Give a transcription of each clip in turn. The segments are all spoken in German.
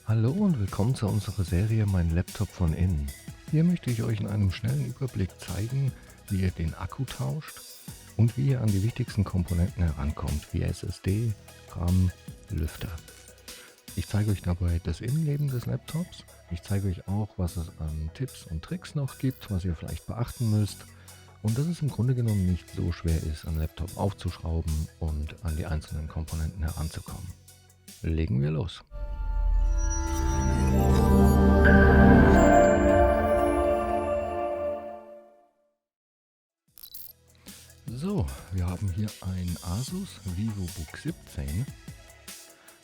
Hallo und willkommen zu unserer Serie Mein Laptop von innen. Hier möchte ich euch in einem schnellen Überblick zeigen, wie ihr den Akku tauscht und wie ihr an die wichtigsten Komponenten herankommt, wie SSD, RAM, Lüfter. Ich zeige euch dabei das Innenleben des Laptops. Ich zeige euch auch, was es an Tipps und Tricks noch gibt, was ihr vielleicht beachten müsst. Und dass es im Grunde genommen nicht so schwer ist, einen Laptop aufzuschrauben und an die einzelnen Komponenten heranzukommen. Legen wir los. So, wir haben hier ein Asus VivoBook 17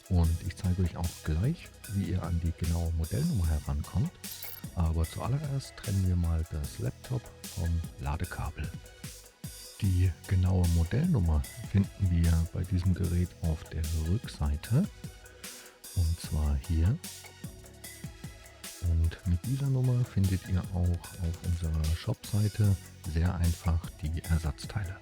und ich zeige euch auch gleich, wie ihr an die genaue Modellnummer herankommt. Aber zuallererst trennen wir mal das Laptop vom Ladekabel. Die genaue Modellnummer finden wir bei diesem Gerät auf der Rückseite und zwar hier. Und mit dieser Nummer findet ihr auch auf unserer Shop-Seite sehr einfach die Ersatzteile.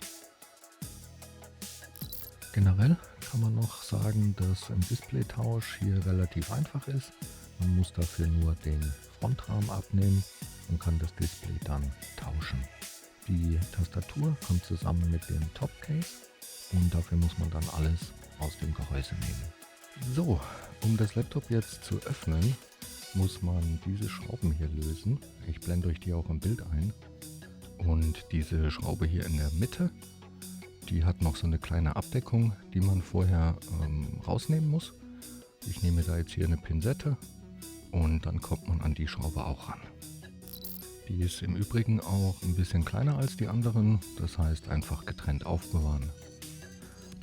Generell kann man noch sagen, dass ein Displaytausch hier relativ einfach ist. Man muss dafür nur den Frontrahmen abnehmen und kann das Display dann tauschen. Die Tastatur kommt zusammen mit dem Topcase und dafür muss man dann alles aus dem Gehäuse nehmen. So, um das Laptop jetzt zu öffnen, muss man diese Schrauben hier lösen. Ich blende euch die auch im Bild ein. Und diese Schraube hier in der Mitte, die hat noch so eine kleine Abdeckung, die man vorher rausnehmen muss. Ich nehme da jetzt hier eine Pinzette und dann kommt man an die Schraube auch ran. Die ist im Übrigen auch ein bisschen kleiner als die anderen, das heißt einfach getrennt aufbewahren.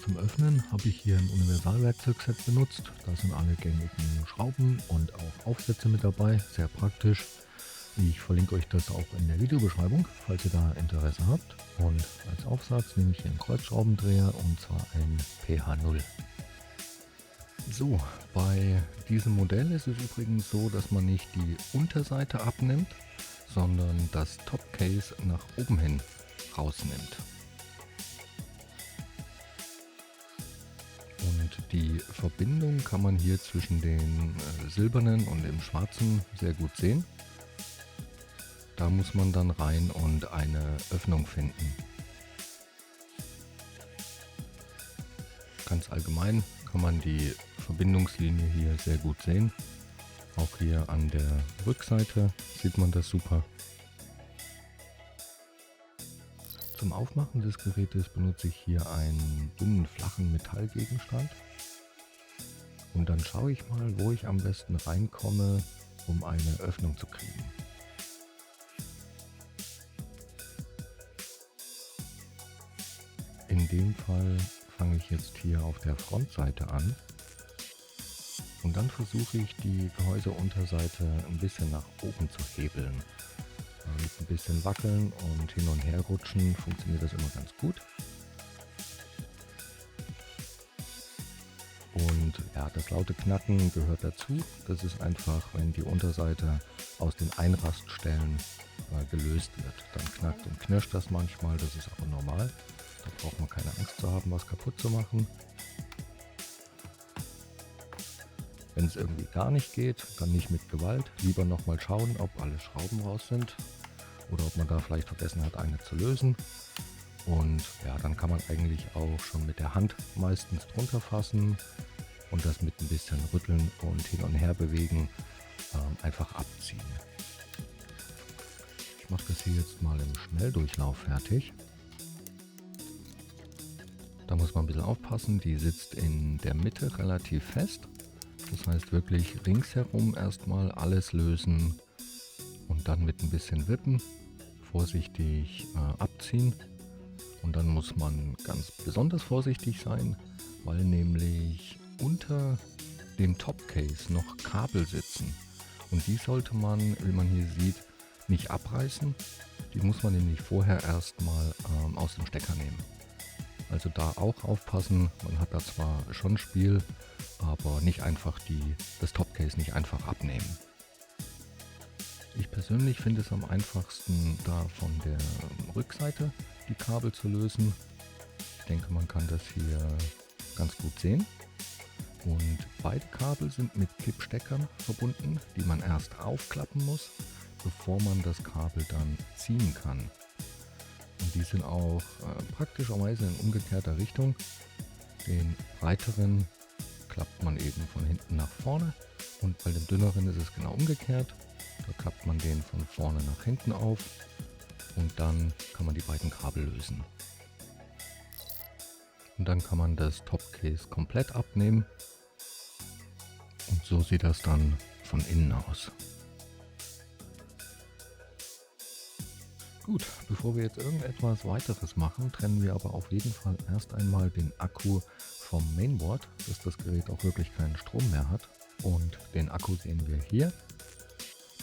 Zum Öffnen habe ich hier ein Universalwerkzeugset benutzt. Da sind alle gängigen Schrauben und auch Aufsätze mit dabei, sehr praktisch. Ich verlinke euch das auch in der Videobeschreibung, falls ihr da Interesse habt. Und als Aufsatz nehme ich hier einen Kreuzschraubendreher und zwar einen PH0. So, bei diesem Modell ist es übrigens so, dass man nicht die Unterseite abnimmt, sondern das Topcase nach oben hin rausnimmt. Und die Verbindung kann man hier zwischen den silbernen und dem schwarzen sehr gut sehen. Da muss man dann rein und eine Öffnung finden. Ganz allgemein kann man die Verbindungslinie hier sehr gut sehen. Auch hier an der Rückseite sieht man das super. Zum Aufmachen des Gerätes benutze ich hier einen dünnen, flachen Metallgegenstand. Und dann schaue ich mal, wo ich am besten reinkomme, um eine Öffnung zu kriegen. In dem Fall fange ich jetzt hier auf der Frontseite an. Und dann versuche ich die Gehäuseunterseite ein bisschen nach oben zu hebeln. Mit ein bisschen wackeln und hin und her rutschen funktioniert das immer ganz gut. Und ja, das laute Knacken gehört dazu. Das ist einfach, wenn die Unterseite aus den Einraststellen gelöst wird. Dann knackt und knirscht das manchmal, das ist aber normal. Da braucht man keine Angst zu haben, was kaputt zu machen. Wenn es irgendwie gar nicht geht, dann nicht mit Gewalt. Lieber nochmal schauen, ob alle Schrauben raus sind oder ob man da vielleicht vergessen hat, eine zu lösen. Und ja, dann kann man eigentlich auch schon mit der Hand meistens drunter fassen und das mit ein bisschen rütteln und hin und her bewegen einfach abziehen. Ich mache das hier jetzt mal im Schnelldurchlauf fertig. Da muss man ein bisschen aufpassen, die sitzt in der Mitte relativ fest. Das heißt wirklich ringsherum erstmal alles lösen und dann mit ein bisschen Wippen vorsichtig abziehen. Und dann muss man ganz besonders vorsichtig sein, weil nämlich unter dem Topcase noch Kabel sitzen. Und die sollte man, wie man hier sieht, nicht abreißen. Die muss man nämlich vorher erstmal aus dem Stecker nehmen. Also da auch aufpassen, man hat da zwar schon Spiel, aber nicht einfach das Topcase nicht einfach abnehmen. Ich persönlich finde es am einfachsten, da von der Rückseite die Kabel zu lösen. Ich denke, man kann das hier ganz gut sehen. Und beide Kabel sind mit Kippsteckern verbunden, die man erst aufklappen muss, bevor man das Kabel dann ziehen kann. Und die sind auch praktischerweise in umgekehrter Richtung. Den breiteren klappt man eben von hinten nach vorne und bei dem dünneren ist es genau umgekehrt. Da klappt man den von vorne nach hinten auf und dann kann man die beiden Kabel lösen. Und dann kann man das Topcase komplett abnehmen und so sieht das dann von innen aus. Gut, bevor wir jetzt irgendetwas weiteres machen, trennen wir aber auf jeden Fall erst einmal den Akku vom Mainboard, dass das Gerät auch wirklich keinen Strom mehr hat. Und den Akku sehen wir hier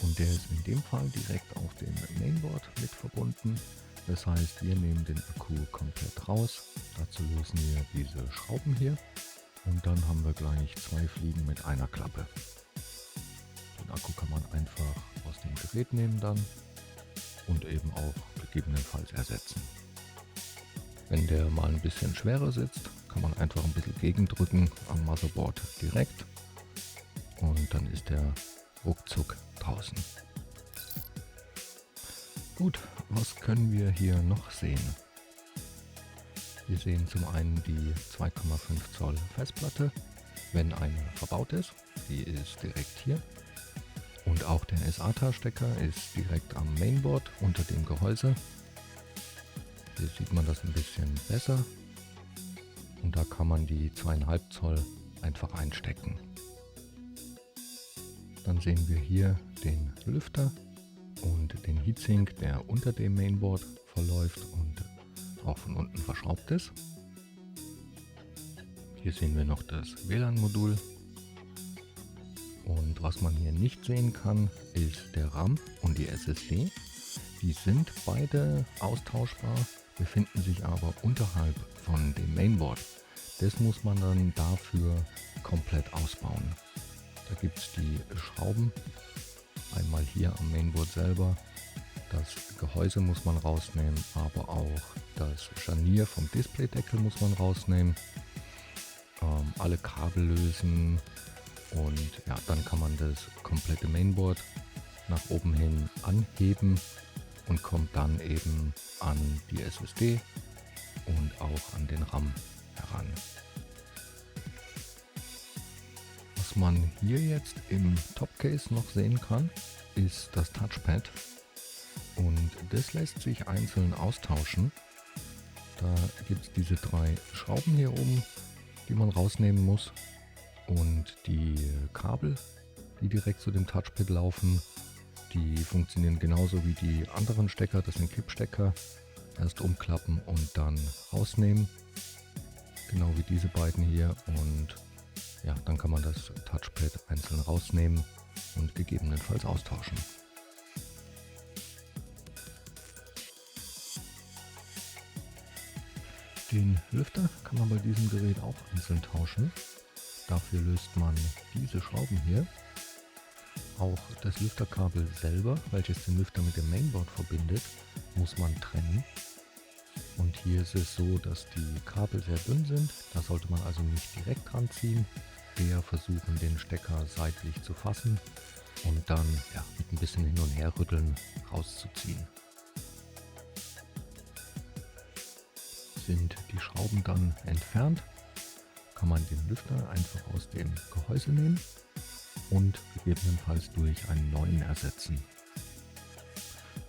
und der ist in dem Fall direkt auf dem Mainboard mit verbunden. Das heißt, wir nehmen den Akku komplett raus. Dazu lösen wir diese Schrauben hier und dann haben wir gleich 2 Fliegen mit einer Klappe. Den Akku kann man einfach aus dem Gerät nehmen dann und eben auch gegebenenfalls ersetzen. Wenn der mal ein bisschen schwerer sitzt, kann man einfach ein bisschen gegendrücken am Motherboard direkt und dann ist der ruckzuck draußen. Gut, was können wir hier noch sehen? Wir sehen zum einen die 2,5 Zoll Festplatte, wenn eine verbaut ist. Die ist direkt hier. Und auch der SATA-Stecker ist direkt am Mainboard unter dem Gehäuse. Hier sieht man das ein bisschen besser. Und da kann man die 2,5 Zoll einfach einstecken. Dann sehen wir hier den Lüfter und den Heatsink, der unter dem Mainboard verläuft und auch von unten verschraubt ist. Hier sehen wir noch das WLAN-Modul. Und was man hier nicht sehen kann, ist der RAM und die SSD. Die sind beide austauschbar, befinden sich aber unterhalb von dem Mainboard. Das muss man dann dafür komplett ausbauen. Da gibt es die Schrauben, einmal hier am Mainboard selber. Das Gehäuse muss man rausnehmen, aber auch das Scharnier vom Displaydeckel muss man rausnehmen. Alle Kabel lösen. Und ja, dann kann man das komplette Mainboard nach oben hin anheben und kommt dann eben an die SSD und auch an den RAM heran. Was man hier jetzt im Topcase noch sehen kann, ist das Touchpad und das lässt sich einzeln austauschen. Da gibt es diese 3 Schrauben hier oben, die man rausnehmen muss. Und die Kabel, die direkt zu dem Touchpad laufen, die funktionieren genauso wie die anderen Stecker. Das sind Kippstecker. Erst umklappen und dann rausnehmen. Genau wie diese beiden hier. Und ja, dann kann man das Touchpad einzeln rausnehmen und gegebenenfalls austauschen. Den Lüfter kann man bei diesem Gerät auch einzeln tauschen. Dafür löst man diese Schrauben hier. Auch das Lüfterkabel selber, welches den Lüfter mit dem Mainboard verbindet, muss man trennen. Und hier ist es so, dass die Kabel sehr dünn sind. Da sollte man also nicht direkt dran ziehen. Eher versuchen, den Stecker seitlich zu fassen und dann mit ein bisschen hin und her rütteln rauszuziehen. Sind die Schrauben dann entfernt, kann man den Lüfter einfach aus dem Gehäuse nehmen und gegebenenfalls durch einen neuen ersetzen.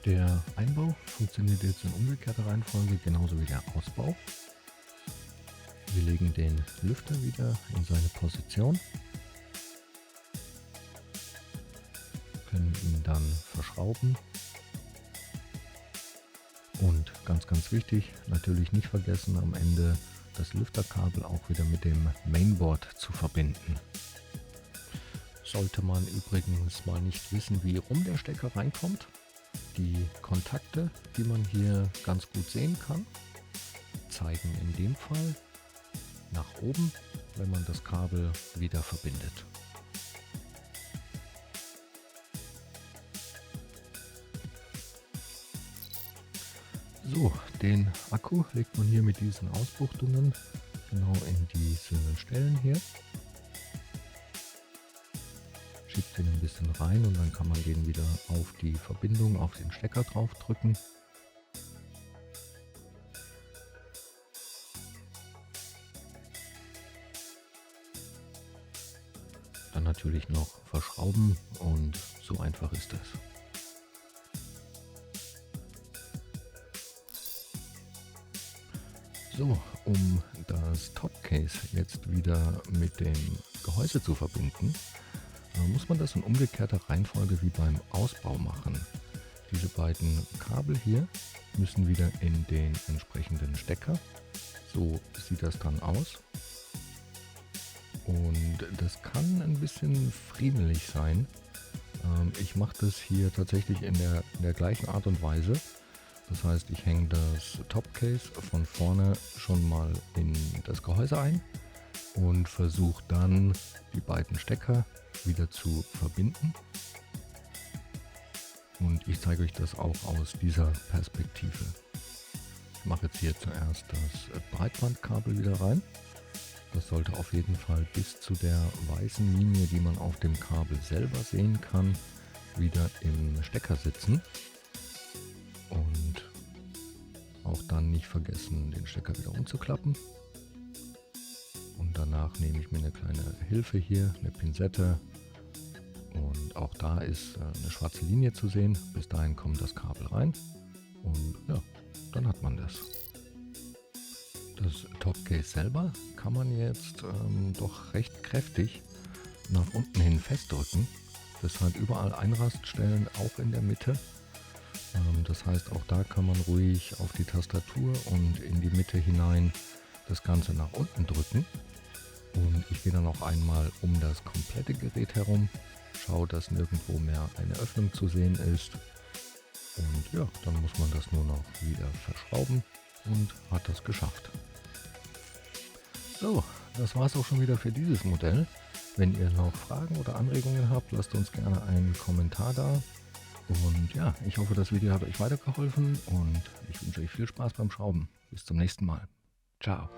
Der Einbau funktioniert jetzt in umgekehrter Reihenfolge genauso wie der Ausbau. Wir legen den Lüfter wieder in seine Position, können ihn dann verschrauben und ganz wichtig, natürlich nicht vergessen, am Ende das Lüfterkabel auch wieder mit dem Mainboard zu verbinden. Sollte man übrigens mal nicht wissen, wie rum der Stecker reinkommt, die Kontakte, die man hier ganz gut sehen kann, zeigen in dem Fall nach oben, wenn man das Kabel wieder verbindet. So, den Akku legt man hier mit diesen Ausbuchtungen genau in diese Stellen hier. presst ihn ein bisschen rein und dann kann man den wieder auf die Verbindung, auf den Stecker drauf drücken. Dann natürlich noch verschrauben und so einfach ist das. So, um das Topcase jetzt wieder mit dem Gehäuse zu verbinden, muss man das in umgekehrter Reihenfolge wie beim Ausbau machen. Diese beiden Kabel hier müssen wieder in den entsprechenden Stecker. So sieht das dann aus. Und das kann ein bisschen friemelig sein. Ich mache das hier tatsächlich in der gleichen Art und Weise. Das heißt, ich hänge das Topcase von vorne schon mal in das Gehäuse ein und versuche dann die beiden Stecker wieder zu verbinden. Und ich zeige euch das auch aus dieser Perspektive. Ich mache jetzt hier zuerst das Breitbandkabel wieder rein. Das sollte auf jeden Fall bis zu der weißen Linie, die man auf dem Kabel selber sehen kann, wieder im Stecker sitzen. Und auch dann nicht vergessen, den Stecker wieder umzuklappen. Und danach nehme ich mir eine kleine Hilfe hier, eine Pinzette. Und auch da ist eine schwarze Linie zu sehen. Bis dahin kommt das Kabel rein. Und ja, dann hat man das. Das Topcase selber kann man jetzt doch recht kräftig nach unten hin festdrücken. Das hat überall Einraststellen, auch in der Mitte. Das heißt, auch da kann man ruhig auf die Tastatur und in die Mitte hinein das Ganze nach unten drücken. Und ich gehe dann auch einmal um das komplette Gerät herum, schaue, dass nirgendwo mehr eine Öffnung zu sehen ist. Und ja, dann muss man das nur noch wieder verschrauben und hat das geschafft. So, das war es auch schon wieder für dieses Modell. Wenn ihr noch Fragen oder Anregungen habt, lasst uns gerne einen Kommentar da. Und ja, ich hoffe, das Video hat euch weitergeholfen und ich wünsche euch viel Spaß beim Schrauben. Bis zum nächsten Mal. Ciao.